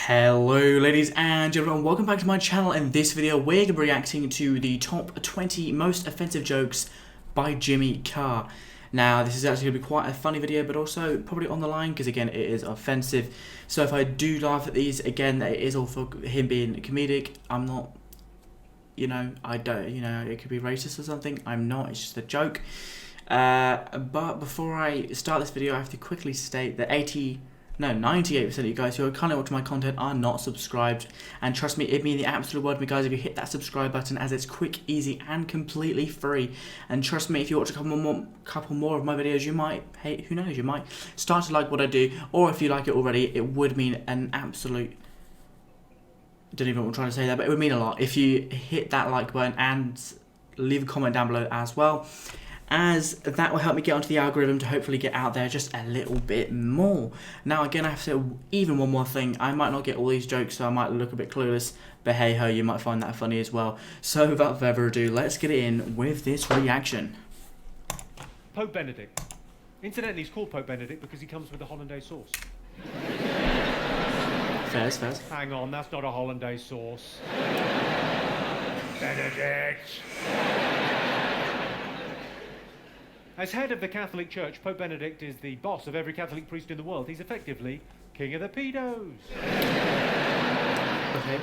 Hello ladies and gentlemen, welcome back to my channel. In this video we're going to be reacting to the top 20 most offensive jokes by Jimmy Carr. Now this is actually going to be quite a funny video, but also probably on the line because again it is offensive. So if I do laugh at these, again it is all for him being comedic. I'm not, I don't, it could be racist or something. I'm not, it's just a joke. But before I start this video I have to quickly state that 98% of you guys who are currently watching my content are not subscribed, and trust me, it'd mean the absolute world to me, guys, if you hit that subscribe button, as it's quick, easy, and completely free. And trust me, if you watch a couple more of my videos, you might, hey, who knows, you might start to like what I do, or if you like it already, it would mean an absolute, don't even know what I'm trying to say there, but it would mean a lot if you hit that like button and leave a comment down below as well, as that will help me get onto the algorithm to hopefully get out there just a little bit more. Now again, I have to say even one more thing. I might not get all these jokes, so I might look a bit clueless, but hey ho, you might find that funny as well. So without further ado, let's get in with this reaction. Pope Benedict. Incidentally, he's called Pope Benedict because he comes with a hollandaise sauce. Fairs. Hang on, that's not a hollandaise sauce. Benedict! As head of the Catholic Church, Pope Benedict is the boss of every Catholic priest in the world. He's effectively king of the pedos. Okay.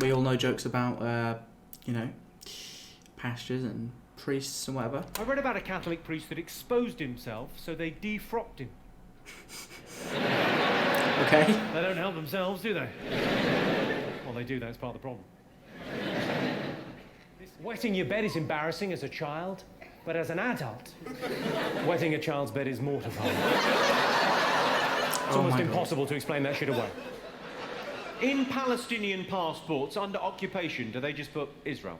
We all know jokes about, pastors and priests and whatever. I read about a Catholic priest that exposed himself, so they defrocked him. Okay. They don't help themselves, do they? Well, they do, that's part of the problem. Wetting your bed is embarrassing as a child, but as an adult, wetting a child's bed is mortifying. It's almost impossible to explain that shit away. In Palestinian passports under occupation, do they just put Israel?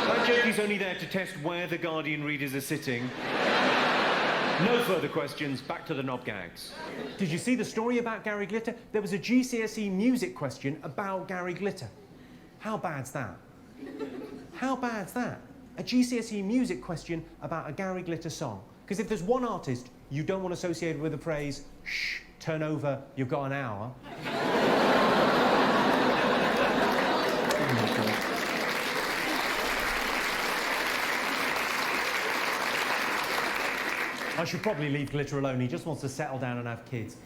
That joke is only there to test where the Guardian readers are sitting. No further questions, back to the knob gags. Did you see the story about Gary Glitter? There was a GCSE music question about Gary Glitter. How bad's that? How bad's that? A GCSE music question about a Gary Glitter song. Because if there's one artist you don't want associated with the phrase, shh, turn over, you've got an hour. I should probably leave Glitter alone. He just wants to settle down and have kids.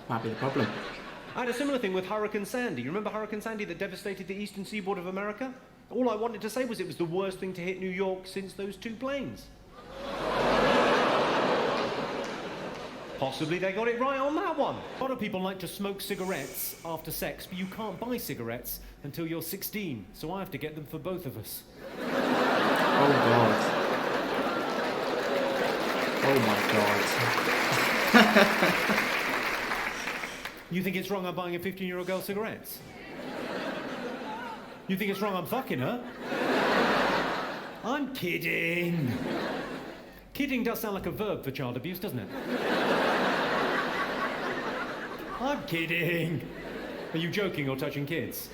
Might be the problem. I had a similar thing with Hurricane Sandy. You remember Hurricane Sandy that devastated the eastern seaboard of America? All I wanted to say was it was the worst thing to hit New York since those two planes. Possibly they got it right on that one. A lot of people like to smoke cigarettes after sex, but you can't buy cigarettes until you're 16, so I have to get them for both of us. Oh god. Oh my god. You think it's wrong I'm buying a 15-year-old girl cigarettes? You think it's wrong I'm fucking her? I'm kidding. Kidding does sound like a verb for child abuse, doesn't it? I'm kidding. Are you joking or touching kids?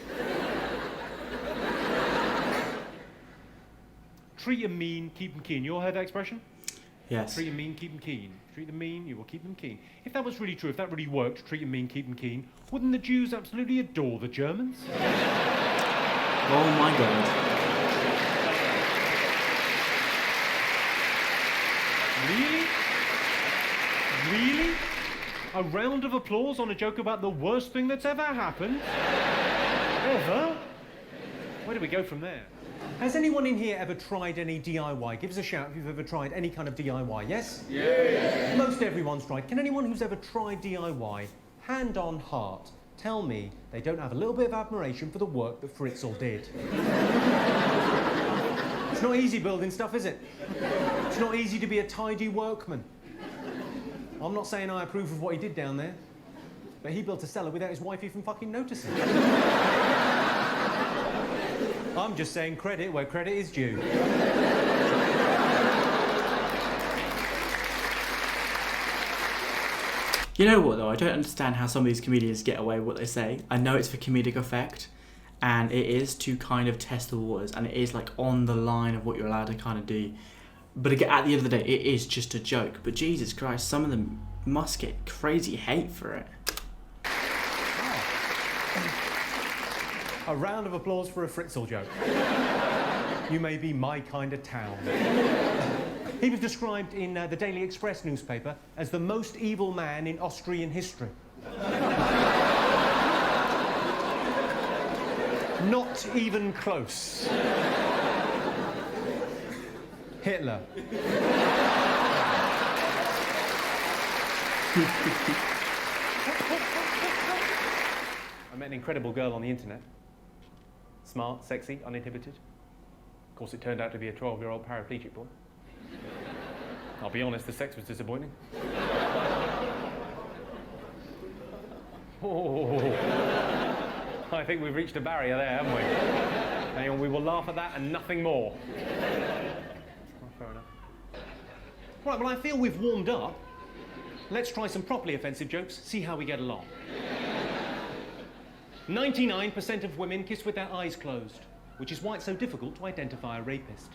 Treat them mean, keep them keen. You all heard that expression? Yes. Treat them mean, keep them keen. Treat them mean, you will keep them keen. If that was really true, if that really worked, treat them mean, keep them keen, wouldn't the Jews absolutely adore the Germans? Oh my god. Really? Really? A round of applause on a joke about the worst thing that's ever happened? Ever? Where do we go from there? Has anyone in here ever tried any DIY? Give us a shout if you've ever tried any kind of DIY, yes? Yeah. Most everyone's tried. Can anyone who's ever tried DIY, hand on heart, tell me they don't have a little bit of admiration for the work that Fritzl did? It's not easy building stuff, is it? It's not easy to be a tidy workman. I'm not saying I approve of what he did down there, but he built a cellar without his wife even fucking noticing. I'm just saying credit where credit is due. You know what though, I don't understand how some of these comedians get away with what they say. I know it's for comedic effect, and it is to kind of test the waters, and it is like on the line of what you're allowed to kind of do. But again, at the end of the day, it is just a joke. But Jesus Christ, some of them must get crazy hate for it. A round of applause for a Fritzl joke. You may be my kind of town. He was described in the Daily Express newspaper as the most evil man in Austrian history. Not even close. Hitler. I met an incredible girl on the internet. Smart, sexy, uninhibited. Of course, it turned out to be a 12-year-old paraplegic boy. I'll be honest, the sex was disappointing. Oh, I think we've reached a barrier there, haven't we? Hang on, we will laugh at that and nothing more. Well, fair enough. Right, well, I feel we've warmed up. Let's try some properly offensive jokes, see how we get along. 99% of women kiss with their eyes closed, which is why it's so difficult to identify a rapist.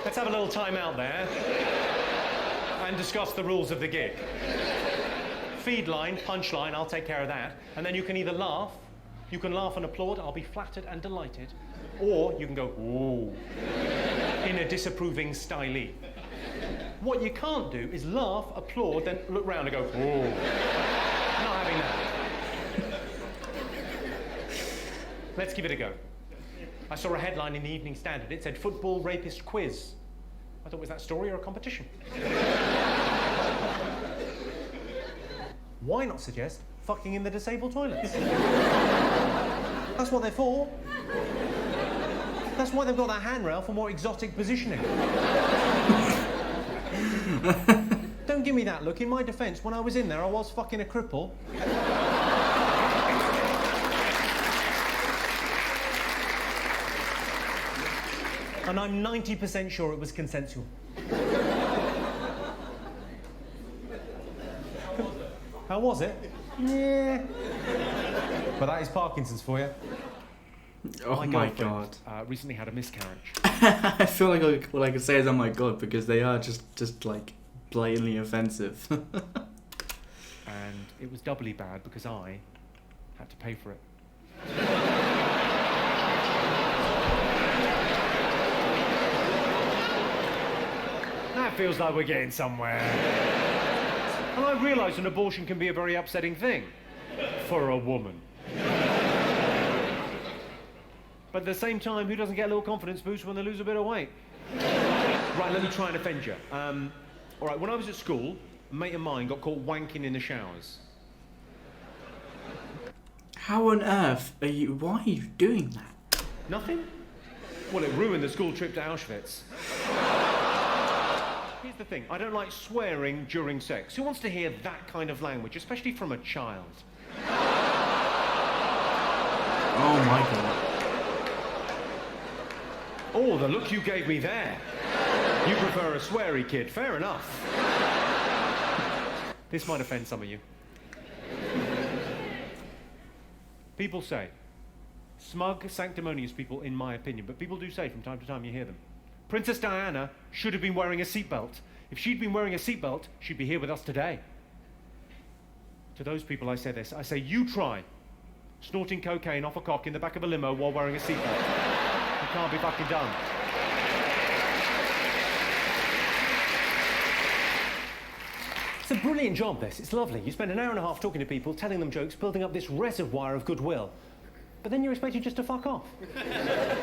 Let's have a little time out there and discuss the rules of the gig. Feed line, punch line, I'll take care of that. And then you can either laugh, you can laugh and applaud, I'll be flattered and delighted, or you can go, ooh, in a disapproving stylee. What you can't do is laugh, applaud, then look round and go, ooh. Not having that. Let's give it a go. I saw a headline in the Evening Standard. It said, football rapist quiz. I thought, was that story or a competition? Why not suggest fucking in the disabled toilets? That's what they're for. That's why they've got that handrail for more exotic positioning. Don't give me that look. In my defence, when I was in there, I was fucking a cripple. And I'm 90% sure it was consensual. How was it? Yeah. But that is Parkinson's for you. Oh my God. Recently had a miscarriage. I feel like all I can say is oh my God, because they are just like blatantly offensive. And it was doubly bad because I had to pay for it. That feels like we're getting somewhere. And I realise an abortion can be a very upsetting thing for a woman. But at the same time, who doesn't get a little confidence boost when they lose a bit of weight? Right, let me try and offend you. All right, when I was at school, a mate of mine got caught wanking in the showers. How on earth are you... Why are you doing that? Nothing? Well, it ruined the school trip to Auschwitz. Here's the thing, I don't like swearing during sex. Who wants to hear that kind of language, especially from a child? Oh my God. Oh, the look you gave me there. You prefer a sweary kid, fair enough. This might offend some of you. People say, smug, sanctimonious people, in my opinion, but people do say from time to time you hear them, Princess Diana should have been wearing a seatbelt. If she'd been wearing a seatbelt, she'd be here with us today. To those people I say this, I say, you try snorting cocaine off a cock in the back of a limo while wearing a seatbelt. It can't be fucking done. It's a brilliant job, this. It's lovely. You spend an hour and a half talking to people, telling them jokes, building up this reservoir of goodwill. But then you're expected just to fuck off.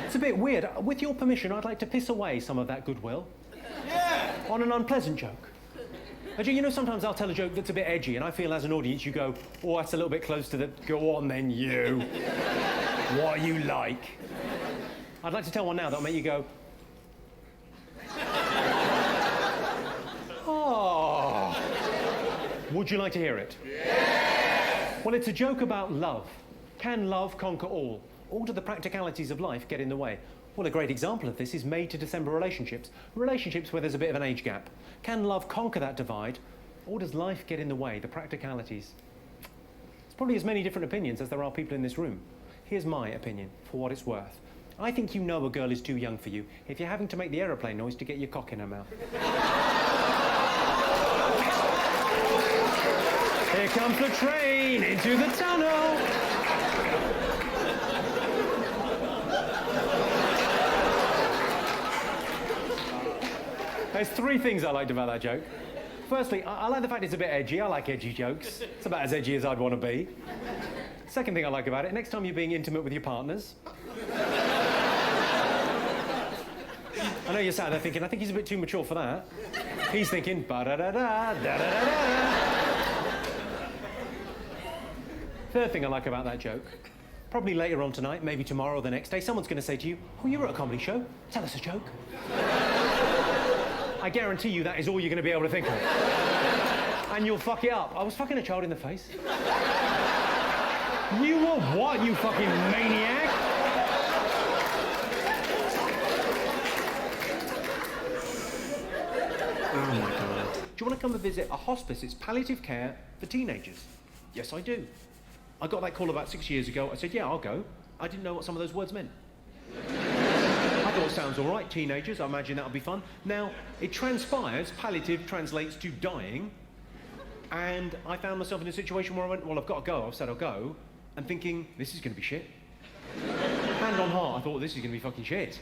It's a bit weird. With your permission, I'd like to piss away some of that goodwill. Yeah! On an unpleasant joke. You know, sometimes I'll tell a joke that's a bit edgy, and I feel as an audience you go, oh, that's a little bit close to the... Go on then, you. What you like. I'd like to tell one now that'll make you go... Oh. Would you like to hear it? Yeah! Well, it's a joke about love. Can love conquer all? Or do the practicalities of life get in the way? Well, a great example of this is May to December relationships. Relationships where there's a bit of an age gap. Can love conquer that divide? Or does life get in the way, the practicalities? There's probably as many different opinions as there are people in this room. Here's my opinion, for what it's worth. I think you know a girl is too young for you if you're having to make the aeroplane noise to get your cock in her mouth. Here comes the train into the tunnel. There's three things I liked about that joke. Firstly, I like the fact it's a bit edgy. I like edgy jokes. It's about as edgy as I'd want to be. Second thing I like about it, next time you're being intimate with your partners. I know you're sat there thinking, I think he's a bit too mature for that. He's thinking, ba-da-da-da, da-da-da-da. Third thing I like about that joke, probably later on tonight, maybe tomorrow or the next day, someone's going to say to you, oh, you were at a comedy show. Tell us a joke. I guarantee you that is all you're going to be able to think of. And you'll fuck it up. I was fucking a child in the face. You were what, you fucking maniac? Oh my God. Do you want to come and visit A Hospice? It's palliative care for teenagers. Yes, I do. I got that call about 6 years ago. I said, yeah, I'll go. I didn't know what some of those words meant. I thought it sounds all right, teenagers. I imagine that'll be fun. Now, it transpires, palliative translates to dying, and I found myself in a situation where I went, well, I've got to go. I've said I'll go, and thinking, this is going to be shit. Hand on heart, I thought, this is going to be fucking shit.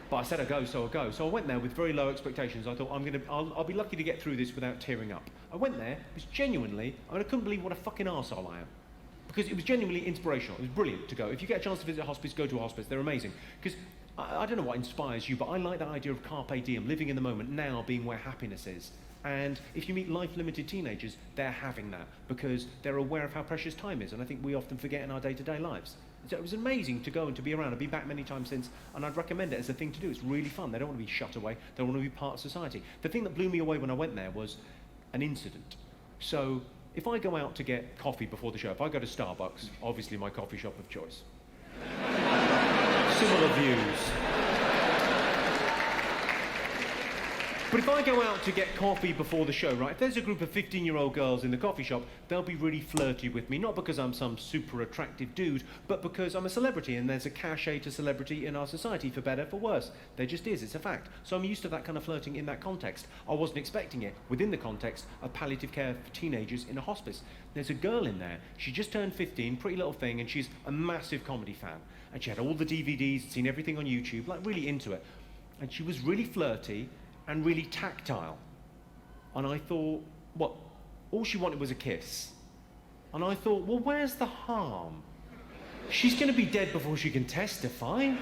But I said I'll go, so I'll go. So I went there with very low expectations. I thought, I'll be lucky to get through this without tearing up. I went there, it was genuinely, I couldn't believe what a fucking arsehole I am. Because it was genuinely inspirational. It was brilliant to go. If you get a chance to visit a hospice, go to a hospice. They're amazing. Because I don't know what inspires you, but I like that idea of carpe diem, living in the moment, now being where happiness is. And if you meet life-limited teenagers, they're having that because they're aware of how precious time is. And I think we often forget in our day-to-day lives. So it was amazing to go and to be around. I've been back many times since, and I'd recommend it as a thing to do. It's really fun. They don't want to be shut away. They want to be part of society. The thing that blew me away when I went there was an incident. So if I go out to get coffee before the show, if I go to Starbucks, obviously my coffee shop of choice. Similar views. But if I go out to get coffee before the show, right, if there's a group of 15-year-old girls in the coffee shop, they'll be really flirty with me, not because I'm some super attractive dude, but because I'm a celebrity and there's a cachet to celebrity in our society, for better, for worse. There just is, it's a fact. So I'm used to that kind of flirting in that context. I wasn't expecting it within the context of palliative care for teenagers in a hospice. There's a girl in there, she just turned 15, pretty little thing, and she's a massive comedy fan. And she had all the DVDs, seen everything on YouTube, like really into it. And she was really flirty and really tactile. And I thought, what? All she wanted was a kiss. And I thought, well, where's the harm? She's going to be dead before she can testify.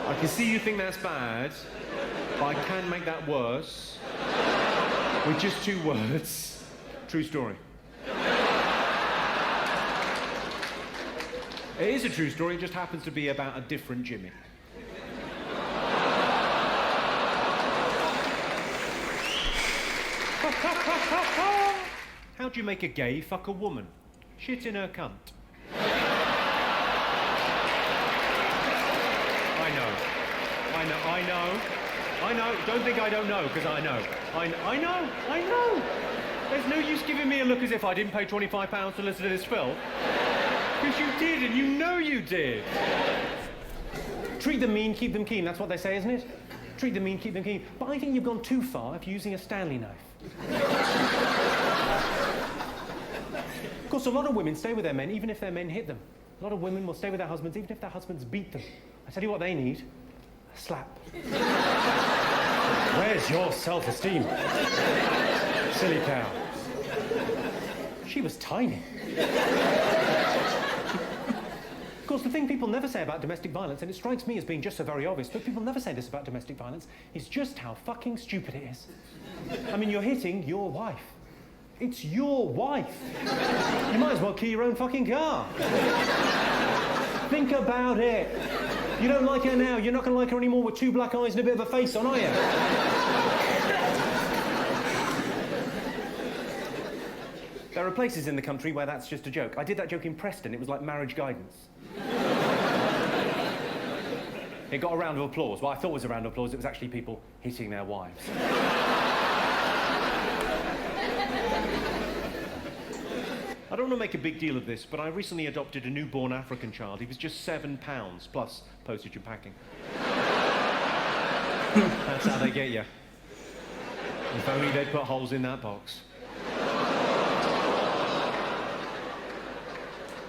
I can see you think that's bad, but I can make that worse with just 2 words. True story. It is a true story, it just happens to be about a different Jimmy. How do you make a gay fuck a woman? Shit in her cunt. I know. Don't think I don't know, because I know. I know. There's no use giving me a look as if I didn't pay £25 to listen to this film. Because you did, and you know you did. Treat them mean, keep them keen. That's what they say, isn't it? Treat them mean, keep them keen. But I think you've gone too far if you're using a Stanley knife. Of course, a lot of women stay with their men, even if their men hit them. A lot of women will stay with their husbands, even if their husbands beat them. I tell you what they need. A slap. Where's your self-esteem? Silly cow. She was tiny. Of course, the thing people never say about domestic violence, and it strikes me as being just so very obvious, but people never say this about domestic violence, is just how fucking stupid it is. I mean, you're hitting your wife. It's your wife. You might as well key your own fucking car. Think about it. You don't like her now, you're not going to like her anymore with 2 black eyes and a bit of a face on, are you? There are places in the country where that's just a joke. I did that joke in Preston. It was like marriage guidance. It got a round of applause. Well, I thought it was a round of applause. It was actually people hitting their wives. I don't want to make a big deal of this, but I recently adopted a newborn African child. He was just £7, plus postage and packing. That's how they get you. If only they'd put holes in that box.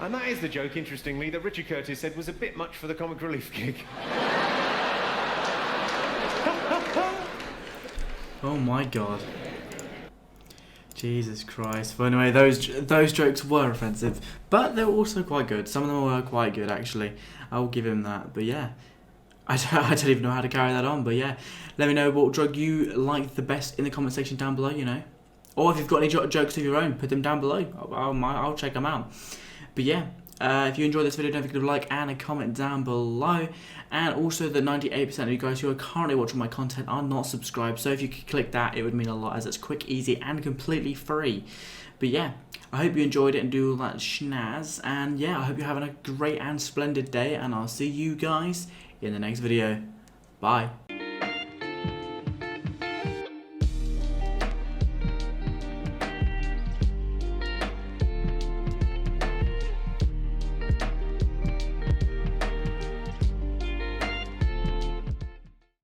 And that is the joke, interestingly, that Richard Curtis said was a bit much for the comic relief gig. Oh my god. Jesus Christ. But anyway, those jokes were offensive, but they were also quite good. Some of them were quite good, actually. I will give him that. But yeah, I don't even know how to carry that on. But yeah, let me know what joke you liked the best in the comment section down below, you know. Or if you've got any jokes of your own, put them down below. I'll check them out. But yeah, if you enjoyed this video, don't forget to leave a like and a comment down below. And also the 98% of you guys who are currently watching my content are not subscribed. So if you could click that, it would mean a lot, as it's quick, easy, and completely free. But yeah, I hope you enjoyed it and do all that schnaz. And yeah, I hope you're having a great and splendid day. And I'll see you guys in the next video. Bye.